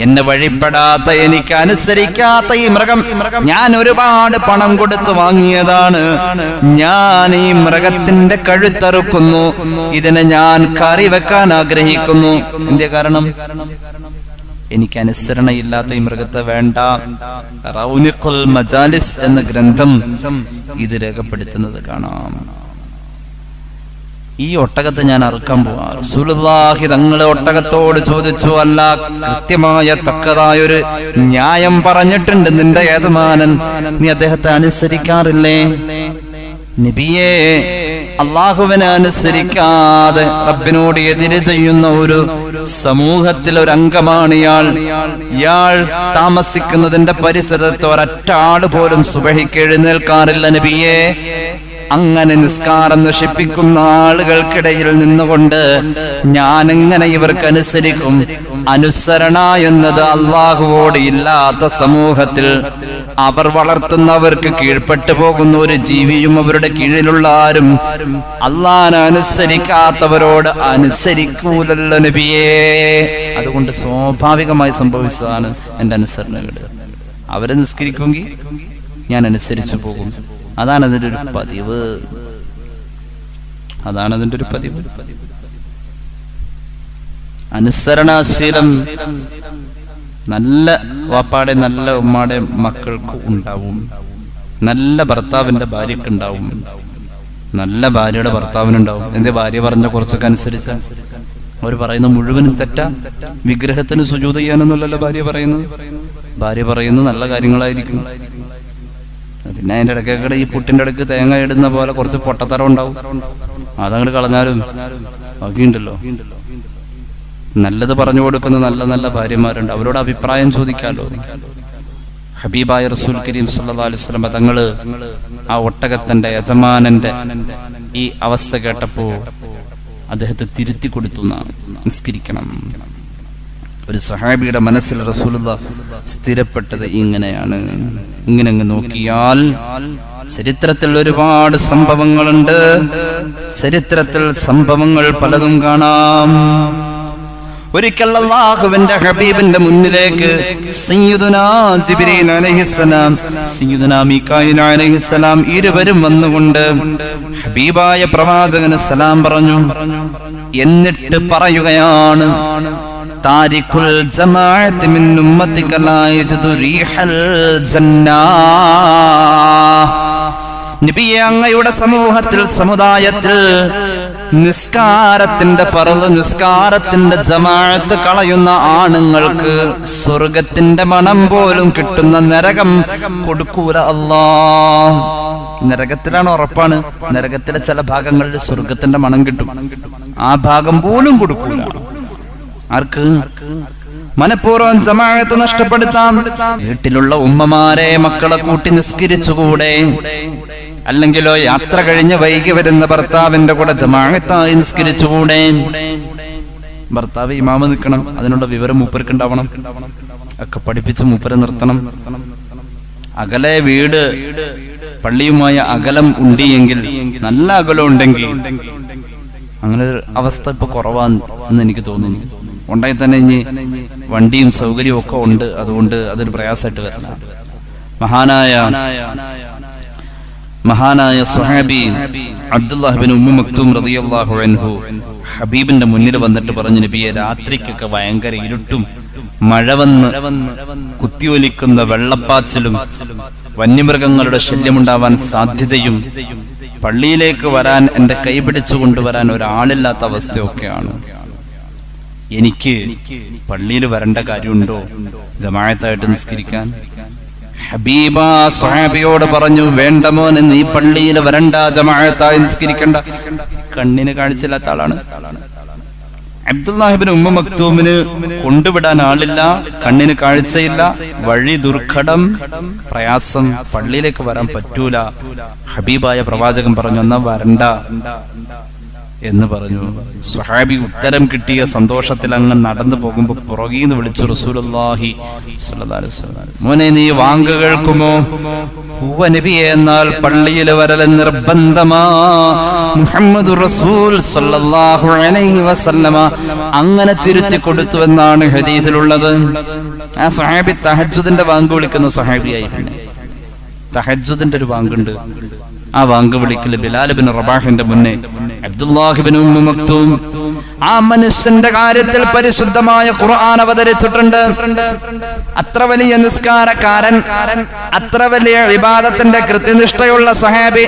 എന്നെ വഴിപ്പെടാത്ത, എനിക്ക് അനുസരിക്കാത്ത ഈ മൃഗം ഞാൻ ഒരുപാട് പണം കൊടുത്ത് വാങ്ങിയതാണ്. ഞാൻ ഈ മൃഗത്തിന്റെ കഴുത്തറുക്കുന്നു, ഇതിനെ ഞാൻ കറി വെക്കാൻ ആഗ്രഹിക്കുന്നു. എന്തേ കാരണം? എനിക്ക് അനുസരണയില്ലാത്ത ഈ മൃഗത്തെ വേണ്ട. റൗനിഖുൽ മജാലിസ് എന്ന ഗ്രന്ഥം ഇത് രേഖപ്പെടുത്തുന്നത് കാണാം. ഈ ഒട്ടകത്തെ ഞാൻ അറുക്കാൻ പോവാ. റസൂലുള്ളാഹി തങ്ങളെ ഒട്ടകത്തോട് ചോദിച്ചു, അല്ല, കൃത്യമായ തക്കതായൊരു ന്യായം പറഞ്ഞിട്ടുണ്ട് നിന്റെ യജമാനൻ, നീ അദ്ദേഹത്തെ അനുസരിക്കാറില്ലേ? നബിയെ, അള്ളാഹുവിനെ അനുസരിക്കാതെ റബ്ബിനോട് എതിര് ചെയ്യുന്ന ഒരു സമൂഹത്തിൽ ഒരു അംഗമാണ് ഇയാൾ. ഇയാൾ താമസിക്കുന്നതിന്റെ പരിസരത്ത് ഒരൊറ്റ ആള് പോലും സുബഹിക്ക് എഴുന്നേൽക്കാറില്ല നബിയെ. അങ്ങനെ നിസ്കാരം നശിപ്പിക്കുന്ന ആളുകൾക്കിടയിൽ നിന്നുകൊണ്ട് ഞാൻ എങ്ങനെ ഇവർക്ക് അനുസരിക്കും? അനുസരണ എന്നത് അള്ളാഹുവോട് ഇല്ലാത്ത സമൂഹത്തിൽ അവർ വളർത്തുന്നവർക്ക് കീഴ്പ്പെട്ടു പോകുന്ന ഒരു ജീവിയും അവരുടെ കീഴിലുള്ള ആരും അള്ളാഹനെ അനുസരിക്കാത്തവരോട് അനുസരിക്കൂലല്ലോ നബിയേ. അതുകൊണ്ട് സ്വാഭാവികമായി സംഭവിച്ചതാണ് എന്റെ അനുസരണകൾ. അവരെ നിസ്കരിക്കുമെങ്കിൽ ഞാൻ അനുസരിച്ചു പോകും. അതാണ് അതിന്റെ ഒരു പതിവ്. അതാണ് അതിന്റെ ഒരു പതിവ്. അനുസരണാശീലം നല്ല വാപ്പാടെ നല്ല ഉമ്മാടെ മക്കൾക്ക് ഉണ്ടാവും, നല്ല ഭർത്താവിന്റെ ഭാര്യക്ക് ഉണ്ടാവും, നല്ല ഭാര്യയുടെ ഭർത്താവിനുണ്ടാവും. എന്തേ ഭാര്യ പറഞ്ഞ കുറച്ചൊക്കെ അനുസരിച്ച അവർ പറയുന്ന മുഴുവനും തെറ്റാ. വിഗ്രഹത്തിന് സുജൂദ് ചെയ്യാനൊന്നുമല്ലല്ലോ ഭാര്യ പറയുന്നത്. ഭാര്യ പറയുന്നത് നല്ല കാര്യങ്ങളായിരിക്കും. പിന്നെ അതിന്റെ ഇടയ്ക്കൊക്കെ ഈ പുട്ടിന്റെ ഇടയ്ക്ക് തേങ്ങ ഇടുന്ന പോലെ കുറച്ച് പൊട്ടത്തരം ഉണ്ടാവും. അതങ്ങോട്ട് കളഞ്ഞാലും ബാക്കിയുണ്ടല്ലോ. നല്ലത് പറഞ്ഞു കൊടുക്കുന്ന നല്ല നല്ല ഭാര്യമാരുണ്ട്, അവരോട് അഭിപ്രായം ചോദിക്കാലോ. ഹബീബായ റസൂൽ കരീം സല്ലല്ലാഹു അലൈഹി വസല്ലം തങ്ങള് ആ ഒട്ടകത്തിന്റെ യജമാനന്റെ ഈ അവസ്ഥ കേട്ടപ്പോ അദ്ദേഹത്തെ തിരുത്തി കൊടുത്തു. നിസ്കരിക്കണം. ഒരു സഹാബിയുടെ മനസ്സിൽ റസൂലുള്ളാഹി സ്ഥിരപ്പെട്ടത് ഇങ്ങനെയാണ്. ഇങ്ങനെ അങ്ങ് നോക്കിയാൽ ചരിത്രത്തിൽ ഒരുപാട് സംഭവങ്ങളുണ്ട്. ചരിത്രത്തിൽ സംഭവങ്ങൾ പലതും കാണാം. ഒരിക്കൽ അല്ലാഹുവിന്റെ ഹബീബിന്റെ മുന്നിലേക്ക് സയ്യിദുനാ ജിബ്രീൽ അലൈഹിസ്സലാം, സയ്യിദുനാ മീകായിൽ അലൈഹിസ്സലാം ഇരുവരും വന്നുകൊണ്ട് ഹബീബായ പ്രവാചകന് സലാം പറഞ്ഞു. എന്നിട്ട് പറയുകയാണ്, താരിഖുൽ ജമാഅത്ത് മിൻ ഉമ്മത്തിക ലാ യജിദു റീഹൽ ജന്നാ. നബിയെ, അങ്ങയുടെ സമൂഹത്തിൽ, സമുദായത്തിൽ നിസ്കാരത്തിന്റെ ഫർള്, നിസ്കാരത്തിന്റെ ജമാഅത്ത് കളയുന്ന ആണുങ്ങൾക്ക് സ്വർഗത്തിന്റെ മണം പോലും കിട്ടുന്ന നരകം കൊടുക്കൂല അല്ലാഹ്. നരകത്തിലാണ്, ഉറപ്പാണ്. നരകത്തിലെ ചില ഭാഗങ്ങളിൽ സ്വർഗത്തിന്റെ മണം കിട്ടും, ആ ഭാഗം പോലും കൊടുക്കൂല. ആർക്ക്? മനഃപൂർവ്വം ജമാഅത്ത് നഷ്ടപ്പെടുത്താം. വീട്ടിലുള്ള ഉമ്മമാരെ മക്കളെ കൂട്ടി നിസ്കരിച്ചുകൂടെ? അല്ലെങ്കിലോ യാത്ര കഴിഞ്ഞ് വൈകി വരുന്ന ഭർത്താവിന്റെ കൂടെ ജമാഅത്തായി നിസ്കരിച്ചുകൂടെ? ഭർത്താവ് ഇമാമ് നിൽക്കണം, അതിനുള്ള വിവരം മൂപ്പർക്ക് ഉണ്ടാവണം, ഒക്കെ പഠിപ്പിച്ച് മൂപ്പരെ നിർത്തണം. അകലെ വീട് പള്ളിയുമായ അകലം ഉണ്ടെങ്കിൽ, നല്ല അകലം ഉണ്ടെങ്കിൽ, അങ്ങനെ ഒരു അവസ്ഥ ഇപ്പൊ കുറവാന്ന് എനിക്ക് തോന്നുന്നു. ഉണ്ടായി തന്നെ ഇനി വണ്ടിയും സൗകര്യവും ഒക്കെ ഉണ്ട്, അതുകൊണ്ട് അതൊരു പ്രയാസമായിട്ട് വരണം. മഹാനായ മഹാനായ സ്വഹാബി അബ്ദുല്ലാഹ് ഇബ്നു ഉമ്മു മക്തൂം റളിയല്ലാഹു അൻഹു ഹബീബിന്റെ മുന്നിൽ വന്നിട്ട് പറഞ്ഞു, നബിയെ, രാത്രിക്കൊക്കെ ഭയങ്കര ഇരുട്ടും മഴ വന്ന് കുത്തിയൊലിക്കുന്ന വെള്ളപ്പാച്ചിലും വന്യമൃഗങ്ങളുടെ ശല്യമുണ്ടാവാൻ സാധ്യതയും പള്ളിയിലേക്ക് വരാൻ എന്റെ കൈ പിടിച്ചു കൊണ്ടുവരാൻ ഒരാളില്ലാത്ത അവസ്ഥയൊക്കെയാണ്. എനിക്ക് പള്ളിയിൽ വരേണ്ട കാര്യമുണ്ടോ ജമാഅത്തായിട്ട് നിസ്കരിക്കാൻ? ഹബീബ സ്വഹാബിയോട് പറഞ്ഞു, വേണ്ട മോനെ, നീ പള്ളിയിൽ വരണ്ട, ജമാഅത്തായി നിസ്കരിക്കണ്ട. കണ്ണിന് കാഴ്ചയില്ലാത്ത ആളാണ്. അബ്ദുല്ലാഹ് ഇബ്നു ഉമ്മു മക്തൂമിന് കൊണ്ടുവിടാൻ ആളില്ല, കണ്ണിന് കാഴ്ചയില്ല, വഴി ദുർഘടം, പ്രയാസം, പള്ളിയിലേക്ക് വരാൻ പറ്റൂല. ഹബീബായ പ്രവാചകൻ പറഞ്ഞു, എന്നാ വരണ്ട എന്ന് പറഞ്ഞു. സ്വഹാബി ഉത്തരം കിട്ടിയ സന്തോഷത്തിൽ അങ്ങ് നടന്നു പോകുമ്പോ പുറകീന്ന് വിളിച്ചു റസൂലുള്ളാഹി സ്വല്ലല്ലാഹു അലൈഹി വസല്ലം, മോനെ, നീ വാങ്ക് കേൾക്കുമോ? ഉവ്വ നബിയെ, എന്നാൽ പള്ളിയിൽ വരൽ നിർബന്ധമാ. മുഹമ്മദുർ റസൂൽ സ്വല്ലല്ലാഹു അലൈഹി വസല്ലമ അങ്ങനെ തിരുത്തി കൊടുത്തു എന്നാണ് ഹദീസിലുള്ളത്. ആ സ്വഹാബി തഹജ്ജുദിന്റെ വാങ്ക് വിളിക്കുന്ന സ്വഹാബിയായി. പിന്നെ തഹജ്ജുദിന്റെ ഒരു വാങ്കുണ്ട്. ആ വാങ്ക് വിളിക്കല് ബിലാൽ ഇബ്നു റബാഹിന്റെ മുന്നേ അബ്ദുല്ലാഹ് ഇബ്നു ഉമ്മു മക്തൂം ആ മനുഷ്യന്റെ കാര്യത്തിൽ പരിശുദ്ധമായ ഖുർആൻ അവതരിച്ചിട്ടുണ്ട്. അത്ര വലിയ നിസ്കാരക്കാരൻ, അത്ര വലിയ ഇബാദത്തിന്റെ കൃത്യനിഷ്ഠയുള്ള സ്വഹാബി,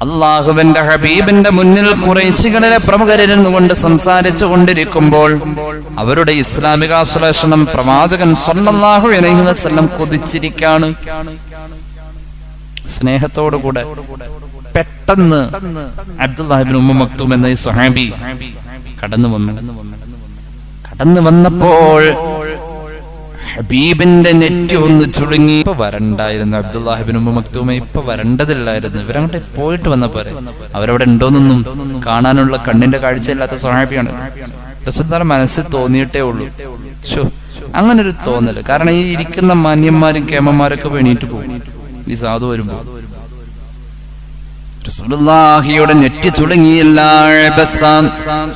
അള്ളാഹുവിന്റെ ഹബീബിന്റെ മുന്നിൽ ഖുറൈശികളിലെ പ്രമുഖരിരുന്നു കൊണ്ട് സംസാരിച്ചു കൊണ്ടിരിക്കുമ്പോൾ അവരുടെ ഇസ്ലാമികാശ്ലേഷണം പ്രവാചകൻ സ്വല്ലല്ലാഹു അലൈഹി വസല്ലം കൊതിച്ചിരിക്കാണ്. സ്നേഹത്തോടുകൂടെ പെട്ടെന്ന് അബ്ദുല്ലാഹ് ഇബ്നു ഉമ്മു മക്തൂം എന്ന ഈ സ്വഹാബി കടന്നു വന്നപ്പോൾ ഹബീബിന്റെ നെറ്റി ഒന്ന് ചുളുങ്ങി. ഇപ്പൊ വരണ്ടായിരുന്നു അബ്ദുല്ലാഹ് ഇബ്നു ഉമ്മു മക്തൂമെ, ഇപ്പൊ വരണ്ടതില്ലായിരുന്നു. ഇവരങ്ങോട്ട് പോയിട്ട് വന്നപ്പോരെ. അവരവിടെ ഉണ്ടോന്നൊന്നും കാണാനുള്ള കണ്ണിന്റെ കാഴ്ചയില്ലാത്ത സ്വഹാബിയാണ്. റസൂലുള്ളാഹിയുടെ മനസ്സിൽ തോന്നിയിട്ടേ ഉള്ളൂ. അങ്ങനെ ഒരു തോന്നല്. കാരണം ഈ ഇരിക്കുന്ന മാന്യന്മാരും കേമന്മാരൊക്കെ എണീറ്റ് പോകും ഈ സാധു വരുമ്പോ. റസൂലുള്ളാഹിയുടെ നെറ്റി ചുളുങ്ങിയില്ല.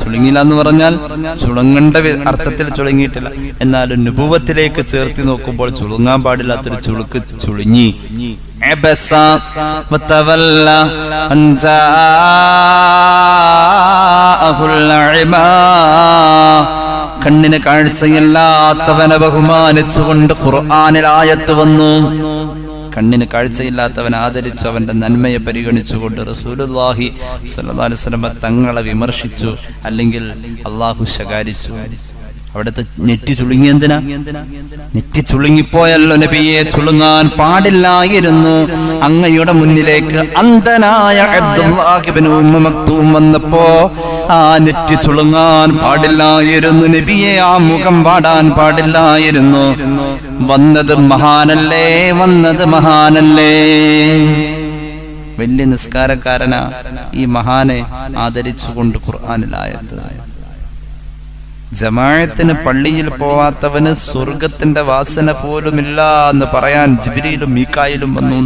ചുളുങ്ങിയില്ല എന്ന് പറഞ്ഞാൽ ചുളുങ്ങേണ്ട അർത്ഥത്തിൽ ചുളുങ്ങിയിട്ടില്ല, എന്നാലും നുബുവത്തിലേക്ക് ചേർത്തി നോക്കുമ്പോൾ ചുളുങ്ങാൻ പാടില്ലാത്തൊരു ചുളുക്ക് ചുളുങ്ങി. കണ്ണിന് കാഴ്ചയില്ലാത്തവനെ ബഹുമാനിച്ചുകൊണ്ട് ഖുർആനിൽ ആയത്ത് വന്നു. കണ്ണിന് കാഴ്ചയില്ലാത്തവൻ ആദരിച്ചു, അവന്റെ നന്മയെ പരിഗണിച്ചുകൊണ്ട് റസൂലുള്ളാഹി സ്വല്ലല്ലാഹു അലൈഹി വസല്ലം തങ്ങളെ വിമർശിച്ചു, അല്ലെങ്കിൽ അള്ളാഹു ശകാരിച്ചു. അവിടുത്തെ നെറ്റി ചുളുങ്ങി. എന്തിനാ നെറ്റി ചുളുങ്ങിപ്പോയല്ലോ നബിയെ? ചുളുങ്ങാൻ പാടില്ലായിരുന്നു. അങ്ങയുടെ മുന്നിലേക്ക് അന്ധനായ അബ്ദുല്ലാഹ് ഇബ്നു ഉമ്മു മക്തൂം വന്നപ്പോ ആ നെറ്റി ചുളുങ്ങാൻ പാടില്ലായിരുന്നു നബിയെ. ആ മുഖം പാടാൻ പാടില്ലായിരുന്നു. വന്നത് മഹാനല്ലേ, വന്നത് മഹാനല്ലേ. വലിയ നിസ്കാരക്കാരനാ ഈ മഹാനെ ആദരിച്ചുകൊണ്ട് ഖുർആനിലായത്. ജമാഅത്തിന് പള്ളിയിൽ പോവാത്തവന് സ്വർഗത്തിന്റെ വാസന പോലുമില്ല എന്ന് പറയാൻ ജിബ്രീലും മീകായിലും വന്നു.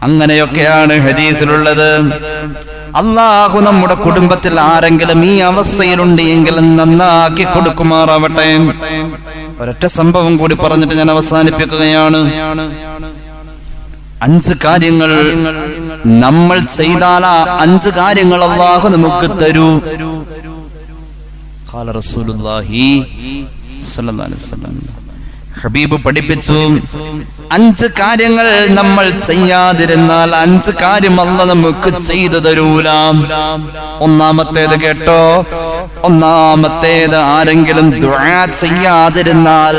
അങ്ങനെയൊക്കെയാണ് ഹദീസിലുള്ളത്. അല്ലാഹു നമ്മുടെ കുടുംബത്തിൽ ആരെങ്കിലും ഈ അവസ്ഥയിലുണ്ട് എങ്കിലും നന്നാക്കി കൊടുക്കുമാറാവട്ടെ. ഒരൊറ്റ സംഭവം കൂടി പറഞ്ഞിട്ട് ഞാൻ അവസാനിപ്പിക്കുകയാണ്. 5 കാര്യങ്ങൾ നമ്മൾ ചെയ്താൽ 5 കാര്യങ്ങൾ അല്ലാഹു നമുക്ക് തരൂ. ഖാല റസൂലുള്ളാഹി സ്വല്ലല്ലാഹു അലൈഹി വസല്ലം, ഹബീബ് പഠിപ്പിച്ചു, 5 കാര്യങ്ങൾ നമ്മൾ ചെയ്യാതിരുന്നാൽ 5 കാര്യം അല്ലാഹു നമുക്ക് ചെയ്തു തരൂല. ഒന്നാമത്തേത് കേട്ടോ. ഒന്നാമത്തേത്, ആരെങ്കിലും ദുആ ചെയ്യാതിരുന്നാൽ,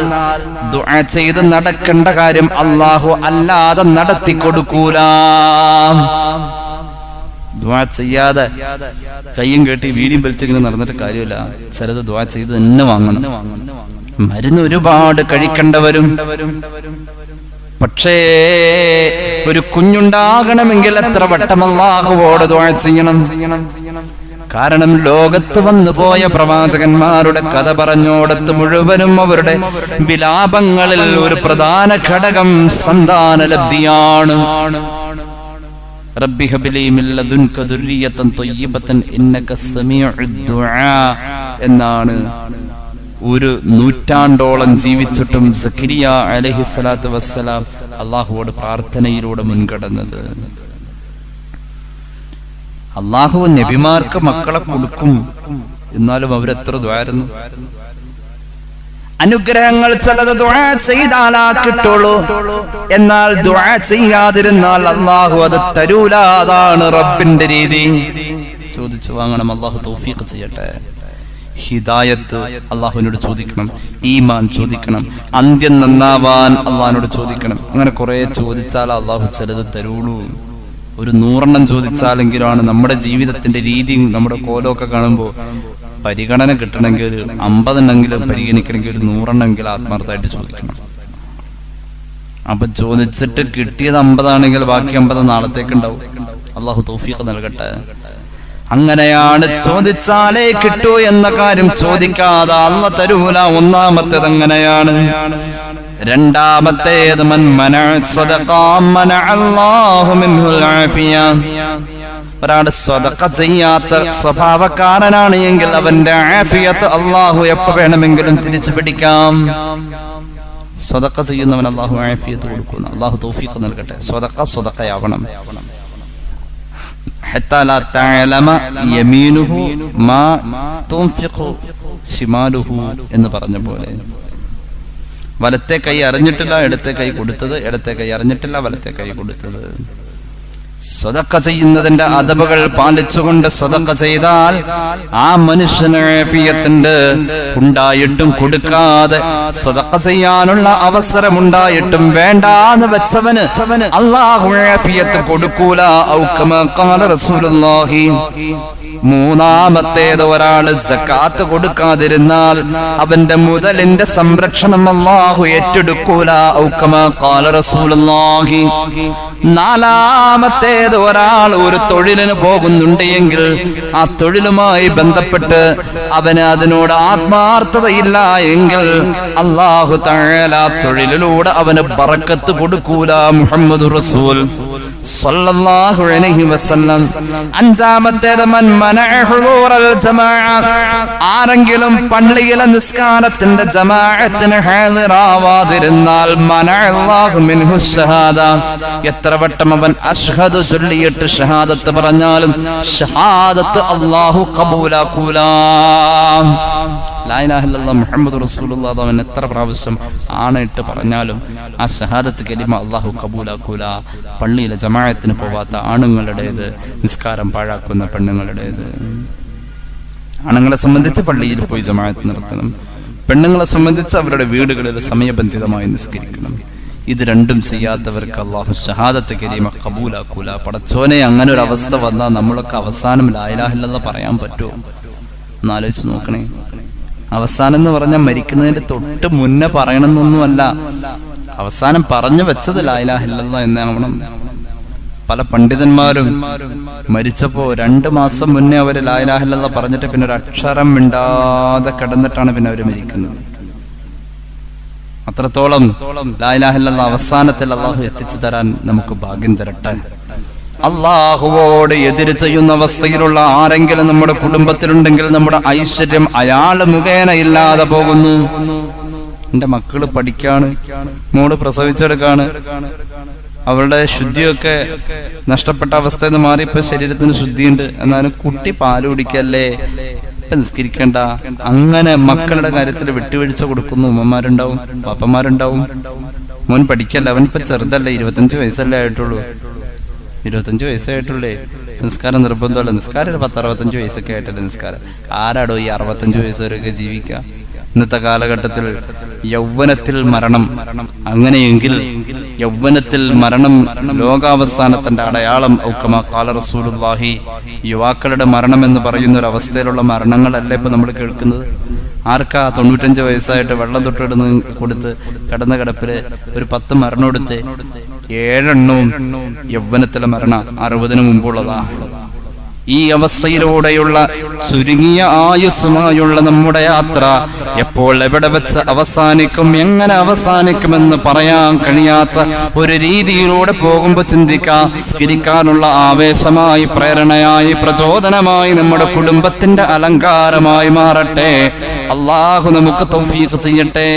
ദുആ ചെയ്ത് നടക്കേണ്ട കാര്യം അല്ലാഹു അല്ലാതെ നടത്തി കൊടുക്കൂല. ദുആ ചെയ്യാതെ കയ്യും കെട്ടി വീടിയും വലിച്ചിങ്ങനെ നടന്നിട്ട് കാര്യമില്ല. ചിലത് ദുആ ചെയ്ത് തന്നെ വാങ്ങണം. മരുന്ന് ഒരുപാട് കഴിക്കേണ്ടവരും, പക്ഷേ ഒരു കുഞ്ഞുണ്ടാകണമെങ്കിൽ എത്ര വട്ടം അല്ലാഹുവോട് ദുആ ചെയ്യണം. കാരണം ലോകത്ത് വന്നു പോയ പ്രവാചകന്മാരുടെ കഥ പറഞ്ഞോടത്ത് മുഴുവനും അവരുടെ വിലാപങ്ങളിൽ ഒരു പ്രധാന ഘടകം സന്താനലബ്ധിയാണ്. റബ്ബി ഹബ്ലി മിൻ ലദുൻക ദുർരിയതൻ ത്വയ്യിബതൻ ഇന്നക സമീഉദ് ദുആ എന്നാണ് ഒരു നൂറ്റാണ്ടോളം ജീവിച്ചിട്ടും സക്കരിയ അലൈഹിസ്സലാത്തു വസ്സലാം അള്ളാഹുവോട് പ്രാർത്ഥനയിലൂടെ മുൻകടന്നത്. അള്ളാഹു നബിമാർക്ക് മക്കളെ കൊടുക്കും, എന്നാലും അവരെത്ര ദ്വാരുന്നു. അനുഗ്രഹങ്ങൾ ചിലത് ദുആ ചെയ്താലാ കിട്ടുള്ളൂ, എന്നാൽ ദുആ ചെയ്യാതിരുന്നാൽ അള്ളാഹു അത് തരൂല. അതാണ് റബ്ബിന്റെ രീതി. ചോദിച്ചു വാങ്ങണം. അള്ളാഹു തൗഫീഖ് ചെയ്യട്ടെ. ഹിദായത്ത് അള്ളാഹുവിനോട് ചോദിക്കണം, ഈമാൻ ചോദിക്കണം, അന്ത്യം നന്നാവാൻ അള്ളാഹിനോട് ചോദിക്കണം. അങ്ങനെ കുറെ ചോദിച്ചാൽ അള്ളാഹു ചിലത് തരൂളൂ. ഒരു 100 ചോദിച്ചാലെങ്കിലാണ് നമ്മുടെ ജീവിതത്തിന്റെ രീതി, നമ്മുടെ കോലമൊക്കെ കാണുമ്പോൾ പരിഗണന കിട്ടണമെങ്കിൽ 50 പരിഗണിക്കണമെങ്കിൽ ഒരു 100 ആത്മാർത്ഥമായിട്ട് ചോദിക്കണം. അപ്പൊ ചോദിച്ചിട്ട് കിട്ടിയത് 50 ബാക്കി 50 നാളത്തേക്ക് ഉണ്ടാവും. അള്ളാഹു തൗഫീഖ് നൽകട്ടെ. അങ്ങനെയാണ് ചോദിച്ചാലേ കിട്ടൂ എന്ന കാര്യം ചോദിക്കാതെ അല്ലാഹു തരൂല. ഒന്നാമത്തേത് അങ്ങനെയാണ്. രണ്ടാമത്തേത് മൻ മനഅ സദഖ മനഅ അല്ലാഹു മിൻഹുൽ ആഫിയ. ഒരാൾ സദഖ ചെയ്യാത്ത സ്വഭാവക്കാരനാണ് എങ്കിൽ അവന്റെ ആഫിയത്ത് അല്ലാഹു എപ്പോൾ വേണമെങ്കിലും തിരിച്ചു പിടിക്കാം. സദഖ ചെയ്യുന്നവൻ അല്ലാഹു ആഫിയത്ത് കൊടുക്കുന്നു. അല്ലാഹു തൗഫീഖ് നൽകട്ടെ. സദഖയാവണം. ഹത്താ ലാ തഅലമ യമീനുഹു മാ തുൻഫിഖു ശിമാലുഹു എന്ന് പറഞ്ഞ പോലെ, വലത്തെ കൈ അറിഞ്ഞിട്ടില്ല ഇടത്തെ കൈ കൊടുത്തത്, ഇടത്തെ കൈ അറിഞ്ഞിട്ടില്ല വലത്തെ കൈ കൊടുത്തത്. സദഖ ചെയ്യുന്നതിന്റെ അദബുകൾ പാലിച്ചുകൊണ്ട് സദഖ ചെയ്താൽ ആ മനുഷ്യന് ആഫിയത്തുണ്ട്. ഉണ്ടായിട്ടും കൊടുക്കാതെ സദഖ ചെയ്യാനുള്ള അവസരമുണ്ടായിട്ടും വേണ്ടാന്ന് വെച്ചവന് അല്ലാഹു ആഫിയത്ത് കൊടുക്കൂല. ഔ കമാ ഖാല റസൂലുള്ളാഹി. മൂന്നാമത്തേത് ഒരാള് സകാത്ത് കൊടുക്കാതിരുന്നാൽ അവന്റെ മുതലിന്റെ സംരക്ഷണം അല്ലാഹു ഏറ്റെടുക്കൂല. ഔ കമാ ഖാല റസൂലുള്ളാഹി. നാലാമത്തേത് ഒരാൾ ഒരു തൊഴിലിന് പോകുന്നുണ്ട് എങ്കിൽ ആ തൊഴിലുമായി ബന്ധപ്പെട്ട് അവന് അതിനോട് ആത്മാർത്ഥതയില്ല എങ്കിൽ അല്ലാഹു തആല തൊഴിലിലൂടെ അവന് ബറക്കത്ത് കൊടുക്കൂല. മുഹമ്മദുർ റസൂൽ സല്ലല്ലാഹു അലൈഹി വസല്ലം. അഞ്ചാമത്തേത് മൻ മനഅ ഹുദൂറൽ ജമാഅ. ആരെങ്കിലും പള്ളിയിലെ നിസ്കാരത്തിന്റെ ജമാഅത്തിന് ഹാദിറാവാതിരുന്നാൽ മനഅ അല്ലാഹു മിൻഹു ഷഹാദ. എത്ര വട്ടം അവൻ അഷ്ഹദു ചൊല്ലിയിട്ട് ഷഹാദത്ത് പറഞ്ഞാലും ഷഹാദത്ത് അല്ലാഹു ഖബൂലാക്കൂല. ലാ ഇലാഹ ഇല്ലല്ലാഹ് മുഹമ്മദുർ റസൂലുള്ളാഹ് അവൻ എത്ര പ്രാവശ്യം ആണയിട്ട് പറഞ്ഞാലും ആ ഷഹാദത്ത് കലിമ അല്ലാഹു ഖബൂലാക്കൂല. പള്ളിയിലെ ജമാഅത്തിന് പോവാത്ത ആണുങ്ങളുടേത് നിസ്കാരം പാഴാക്കുന്ന പെണ്ണുങ്ങളുടേത്. ആണുങ്ങളെ സംബന്ധിച്ച് പള്ളിയിൽ പോയി ജമാഅത്ത് നടത്തണം. പെണ്ണുങ്ങളെ സംബന്ധിച്ച് അവരുടെ വീടുകളിൽ സമയബന്ധിതമായി നിസ്കരിക്കണം. ഇത് രണ്ടും ചെയ്യാത്തവർക്ക് അല്ലാഹു ഷഹാദത്ത് കരീമ ഖബൂലാക്കൂല. പടച്ചോനെ, അങ്ങനെ ഒരു അവസ്ഥ വന്നാൽ നമ്മളൊക്കെ അവസാനം ലാ ഇലാഹ ഇല്ലല്ലാഹ് പറയാൻ പറ്റുമോ എന്ന് ആലോചിച്ച് നോക്കണേ. അവസാനം എന്ന് പറഞ്ഞാൽ മരിക്കുന്നതിന്റെ തൊട്ട് മുന്നേ പറയണമെന്നൊന്നുമല്ല, അവസാനം പറഞ്ഞു വെച്ചത് ലാ ഇലാഹ ഇല്ലല്ലാഹ് എന്നാവണം. പല പണ്ഡിതന്മാരും മരിച്ചപ്പോ 2 മാസം മുന്നേ അവര് ലാ ഇലാഹ ഇല്ലല്ലാഹ് പറഞ്ഞിട്ട് പിന്നെ ഒരു അക്ഷരം മിണ്ടാതെ കിടന്നിട്ടാണ് പിന്നെ അവര് മരിക്കുന്നത്. അത്രത്തോളം ലാ ഇലാഹ ഇല്ലല്ലാഹ് അവസാനത്തിൽ അല്ലാഹു എത്തിച്ചു തരാൻ നമുക്ക് ഭാഗ്യം തരട്ടെ. അല്ലാഹുവോട് എതിര് ചെയ്യുന്ന അവസ്ഥയിലുള്ള ആരെങ്കിലും നമ്മുടെ കുടുംബത്തിലുണ്ടെങ്കിൽ നമ്മുടെ ഐശ്വര്യം അയാള് മുഖേന ഇല്ലാതെ പോകുന്നു. എന്റെ മക്കള് പഠിക്കാണ്, മോള് പ്രസവിച്ചെടുക്കാണ്, അവളുടെ ശുദ്ധിയൊക്കെ നഷ്ടപ്പെട്ട അവസ്ഥയിൽ നിന്ന് മാറി ഇപ്പൊ ശരീരത്തിന് ശുദ്ധിയുണ്ട്, എന്നാലും കുട്ടി പാല് കുടിക്കല്ലേ, നിസ്കരിക്കണ്ട. അങ്ങനെ മക്കളുടെ കാര്യത്തിൽ വിട്ടുവീഴ്ച കൊടുക്കുന്ന ഉമ്മമാരുണ്ടാവും, പാപ്പന്മാരുണ്ടാവും. മോൻ പഠിക്കല്ല, അവനിപ്പോ ചെറുതല്ലേ, 25 വയസ്സല്ലേ ആയിട്ടുള്ളൂ. 25 വയസ്സായിട്ടുള്ളേ, നിസ്കാരം നിർബന്ധമല്ല. നിസ്കാരം 10-65 വയസ്സൊക്കെ ആയിട്ടല്ലേ നിസ്കാരം. ആരാടോ ഈ 65 വയസ്സ് വരെയൊക്കെ ജീവിക്കുക? ഇന്നത്തെ കാലഘട്ടത്തിൽ യൗവനത്തിൽ മരണം. അങ്ങനെയെങ്കിൽ യൗവനത്തിൽ മരണം ലോകാവസാനത്തിന്റെ അടയാളം. ഔക്കമാ ഖാല റസൂലുള്ളാഹി. യുവാക്കളുടെ മരണം എന്ന് പറയുന്ന ഒരു അവസ്ഥയിലുള്ള മരണങ്ങളല്ല ഇപ്പൊ നമ്മൾ കേൾക്കുന്നത്. ആർക്കാ 95 വയസ്സായിട്ട് വെള്ളം തൊട്ടിടുന്ന കൊടുത്ത് കിടന്ന കിടപ്പില് ഒരു 10 മരണം കൊടുത്ത് 7 എണ്ണവും യൗവനത്തിലെ മരണ 60-ന് മുമ്പുള്ളതാ. ഈ അവസ്ഥയിലൂടെയുള്ള ചുരുങ്ങിയ ആയുസ്സുമായുള്ള നമ്മുടെ യാത്ര എപ്പോൾ എവിടെ വെച്ച് അവസാനിക്കും, എങ്ങനെ അവസാനിക്കുമെന്ന് പറയാൻ കഴിയാത്ത ഒരു രീതിയിലൂടെ പോകുമ്പോൾ ചിന്തിക്കാം. സ്കരിക്കാനുള്ള ആവേശമായി, പ്രേരണയായി, പ്രചോദനമായി, നമ്മുടെ കുടുംബത്തിന്റെ അലങ്കാരമായി മാറട്ടെ. അല്ലാഹു നമുക്ക് തൗഫീഖ് ചെയ്യട്ടെ.